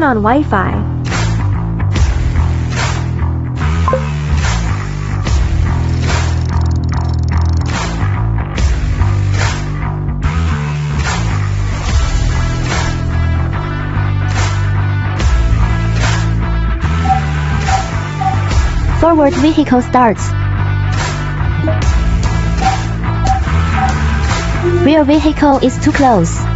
turn on Wi-Fi. Forward vehicle starts. Rear vehicle is too close.